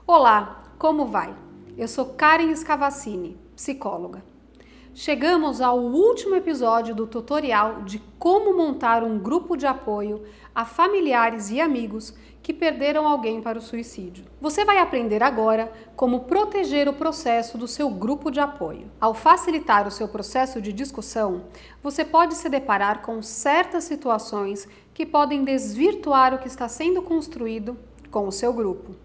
Olá, como vai? Eu sou Karen Scavacini, psicóloga. Chegamos ao último episódio do tutorial de como montar um grupo de apoio a familiares e amigos que perderam alguém para o suicídio. Você vai aprender agora como proteger o processo do seu grupo de apoio. Ao facilitar o seu processo de discussão, você pode se deparar com certas situações que podem desvirtuar o que está sendo construído com o seu grupo.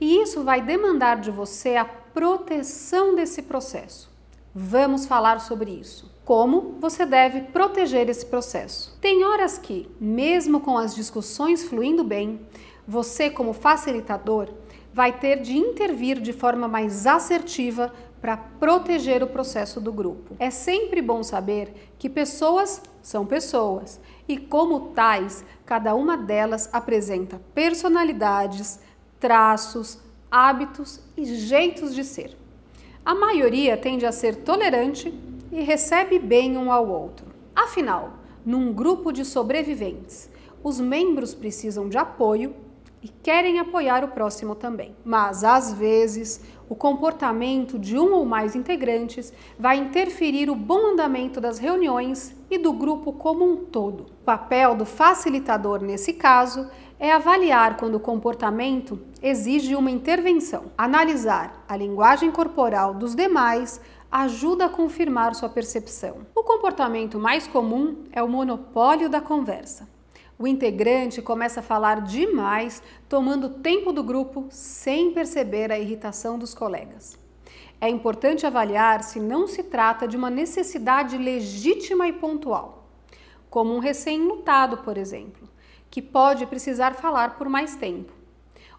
E isso vai demandar de você a proteção desse processo. Vamos falar sobre isso. Como você deve proteger esse processo? Tem horas que, mesmo com as discussões fluindo bem, você, como facilitador, vai ter de intervir de forma mais assertiva para proteger o processo do grupo. É sempre bom saber que pessoas são pessoas e, como tais, cada uma delas apresenta personalidades, traços, hábitos e jeitos de ser. A maioria tende a ser tolerante e recebe bem um ao outro. Afinal, num grupo de sobreviventes, os membros precisam de apoio e querem apoiar o próximo também. Mas, às vezes, o comportamento de um ou mais integrantes vai interferir o bom andamento das reuniões e do grupo como um todo. O papel do facilitador, nesse caso, é avaliar quando o comportamento exige uma intervenção. Analisar a linguagem corporal dos demais ajuda a confirmar sua percepção. O comportamento mais comum é o monopólio da conversa. O integrante começa a falar demais, tomando tempo do grupo sem perceber a irritação dos colegas. É importante avaliar se não se trata de uma necessidade legítima e pontual, como um recém-mutado, por exemplo, que pode precisar falar por mais tempo.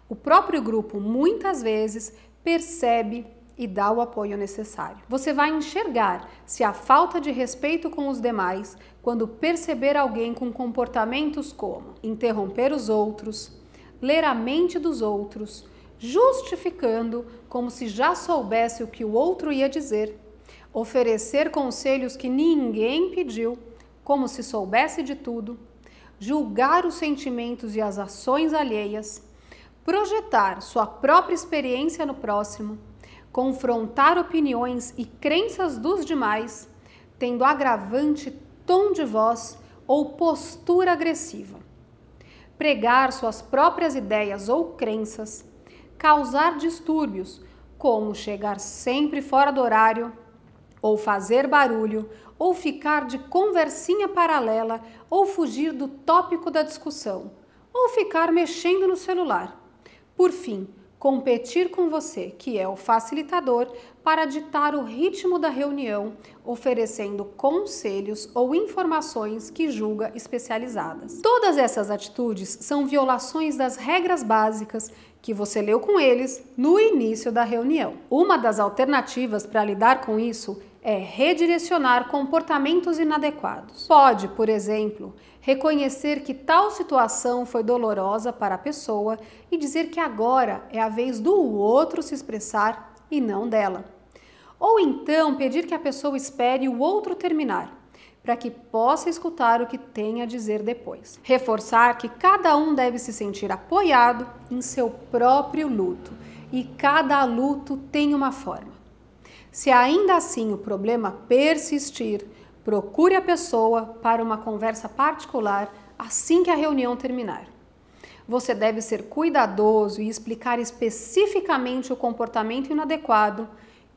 O próprio grupo, muitas vezes, percebe e dá o apoio necessário. Você vai enxergar se há falta de respeito com os demais quando perceber alguém com comportamentos como interromper os outros, ler a mente dos outros, justificando como se já soubesse o que o outro ia dizer, oferecer conselhos que ninguém pediu, como se soubesse de tudo, julgar os sentimentos e as ações alheias, projetar sua própria experiência no próximo, confrontar opiniões e crenças dos demais, tendo agravante tom de voz ou postura agressiva, pregar suas próprias ideias ou crenças, causar distúrbios, como chegar sempre fora do horário, ou fazer barulho, ou ficar de conversinha paralela, ou fugir do tópico da discussão, ou ficar mexendo no celular. Por fim, competir com você, que é o facilitador, para ditar o ritmo da reunião, oferecendo conselhos ou informações que julga especializadas. Todas essas atitudes são violações das regras básicas que você leu com eles no início da reunião. Uma das alternativas para lidar com isso é redirecionar comportamentos inadequados. Pode, por exemplo, reconhecer que tal situação foi dolorosa para a pessoa e dizer que agora é a vez do outro se expressar e não dela. Ou então pedir que a pessoa espere o outro terminar, para que possa escutar o que tem a dizer depois. Reforçar que cada um deve se sentir apoiado em seu próprio luto e cada luto tem uma forma. Se ainda assim o problema persistir, procure a pessoa para uma conversa particular assim que a reunião terminar. Você deve ser cuidadoso e explicar especificamente o comportamento inadequado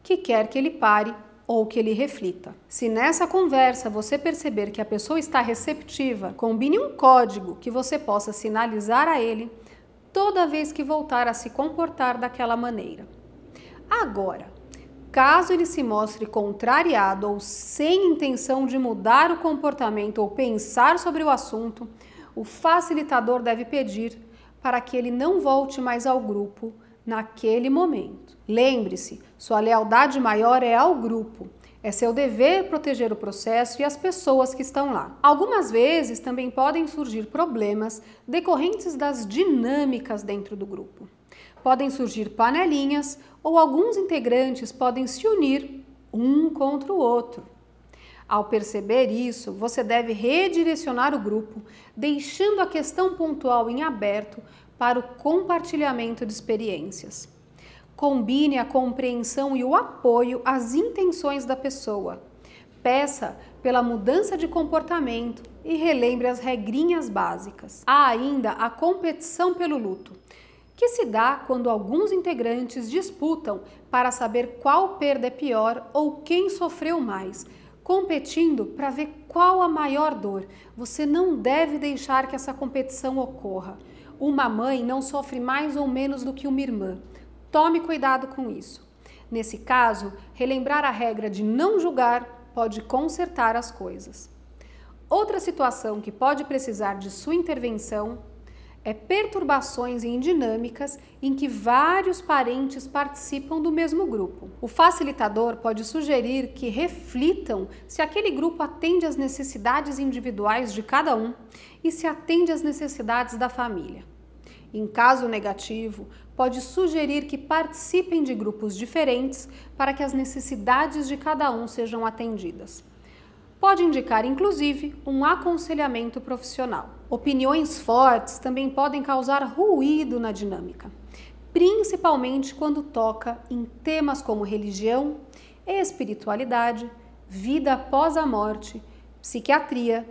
que quer que ele pare ou que ele reflita. Se nessa conversa você perceber que a pessoa está receptiva, combine um código que você possa sinalizar a ele toda vez que voltar a se comportar daquela maneira. Agora, caso ele se mostre contrariado ou sem intenção de mudar o comportamento ou pensar sobre o assunto, o facilitador deve pedir para que ele não volte mais ao grupo naquele momento. Lembre-se, sua lealdade maior é ao grupo. É seu dever proteger o processo e as pessoas que estão lá. Algumas vezes também podem surgir problemas decorrentes das dinâmicas dentro do grupo. Podem surgir panelinhas ou alguns integrantes podem se unir um contra o outro. Ao perceber isso, você deve redirecionar o grupo, deixando a questão pontual em aberto para o compartilhamento de experiências. Combine a compreensão e o apoio às intenções da pessoa. Peça pela mudança de comportamento e relembre as regrinhas básicas. Há ainda a competição pelo luto, que se dá quando alguns integrantes disputam para saber qual perda é pior ou quem sofreu mais, competindo para ver qual a maior dor. Você não deve deixar que essa competição ocorra. Uma mãe não sofre mais ou menos do que uma irmã. Tome cuidado com isso. Nesse caso, relembrar a regra de não julgar pode consertar as coisas. Outra situação que pode precisar de sua intervenção é perturbações em dinâmicas em que vários parentes participam do mesmo grupo. O facilitador pode sugerir que reflitam se aquele grupo atende às necessidades individuais de cada um e se atende às necessidades da família. Em caso negativo, pode sugerir que participem de grupos diferentes para que as necessidades de cada um sejam atendidas. Pode indicar, inclusive, um aconselhamento profissional. Opiniões fortes também podem causar ruído na dinâmica, principalmente quando toca em temas como religião, espiritualidade, vida após a morte, psiquiatria,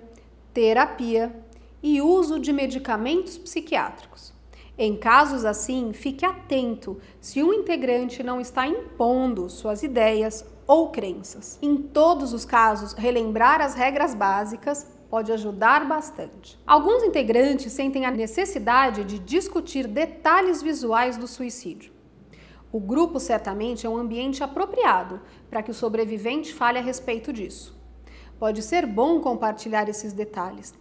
terapia e uso de medicamentos psiquiátricos. Em casos assim, fique atento se um integrante não está impondo suas ideias ou crenças. Em todos os casos, relembrar as regras básicas pode ajudar bastante. Alguns integrantes sentem a necessidade de discutir detalhes visuais do suicídio. O grupo certamente é um ambiente apropriado para que o sobrevivente fale a respeito disso. Pode ser bom compartilhar esses detalhes,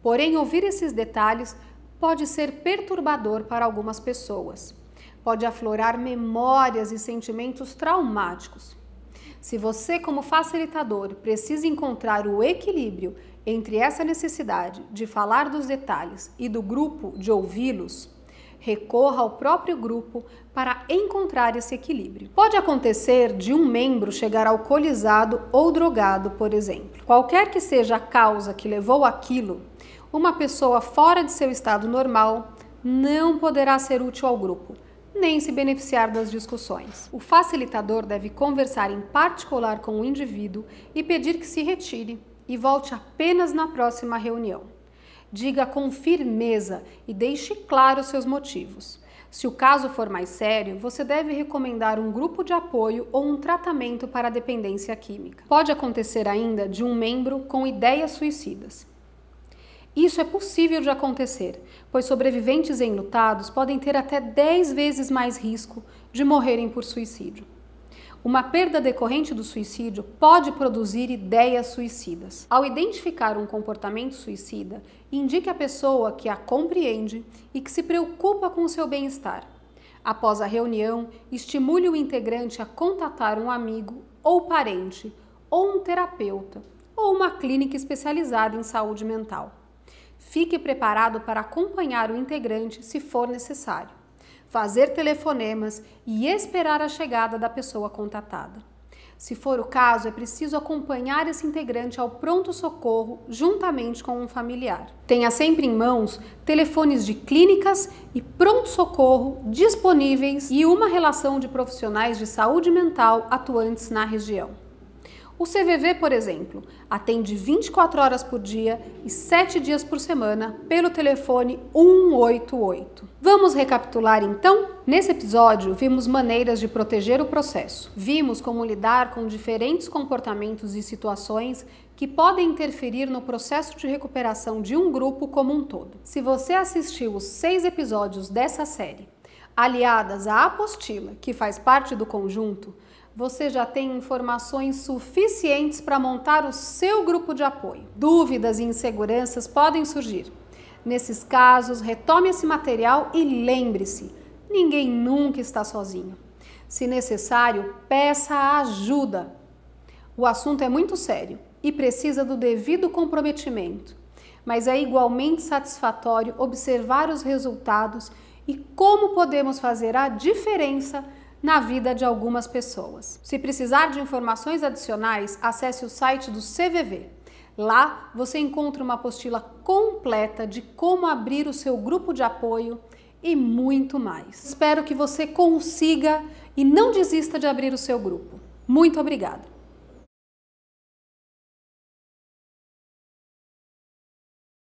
porém ouvir esses detalhes pode ser perturbador para algumas pessoas. Pode aflorar memórias e sentimentos traumáticos. Se você, como facilitador, precisa encontrar o equilíbrio entre essa necessidade de falar dos detalhes e do grupo de ouvi-los, recorra ao próprio grupo para encontrar esse equilíbrio. Pode acontecer de um membro chegar alcoolizado ou drogado, por exemplo. Qualquer que seja a causa que levou àquilo, uma pessoa fora de seu estado normal não poderá ser útil ao grupo, nem se beneficiar das discussões. O facilitador deve conversar em particular com o indivíduo e pedir que se retire e volte apenas na próxima reunião. Diga com firmeza e deixe claro seus motivos. Se o caso for mais sério, você deve recomendar um grupo de apoio ou um tratamento para a dependência química. Pode acontecer ainda de um membro com ideias suicidas. Isso é possível de acontecer, pois sobreviventes enlutados podem ter até 10 vezes mais risco de morrerem por suicídio. Uma perda decorrente do suicídio pode produzir ideias suicidas. Ao identificar um comportamento suicida, indique à pessoa que a compreende e que se preocupa com o seu bem-estar. Após a reunião, estimule o integrante a contatar um amigo ou parente, ou um terapeuta, ou uma clínica especializada em saúde mental. Fique preparado para acompanhar o integrante se for necessário, fazer telefonemas e esperar a chegada da pessoa contatada. Se for o caso, é preciso acompanhar esse integrante ao pronto-socorro juntamente com um familiar. Tenha sempre em mãos telefones de clínicas e pronto-socorro disponíveis e uma relação de profissionais de saúde mental atuantes na região. O CVV, por exemplo, atende 24 horas por dia e 7 dias por semana pelo telefone 188. Vamos recapitular então? Nesse episódio, vimos maneiras de proteger o processo. Vimos como lidar com diferentes comportamentos e situações que podem interferir no processo de recuperação de um grupo como um todo. Se você assistiu os 6 episódios dessa série, aliadas à apostila, que faz parte do conjunto, você já tem informações suficientes para montar o seu grupo de apoio. Dúvidas e inseguranças podem surgir. Nesses casos, retome esse material e lembre-se, ninguém nunca está sozinho. Se necessário, peça ajuda. O assunto é muito sério e precisa do devido comprometimento, mas é igualmente satisfatório observar os resultados e como podemos fazer a diferença na vida de algumas pessoas. Se precisar de informações adicionais, acesse o site do CVV. Lá você encontra uma apostila completa de como abrir o seu grupo de apoio e muito mais. Espero que você consiga e não desista de abrir o seu grupo. Muito obrigada!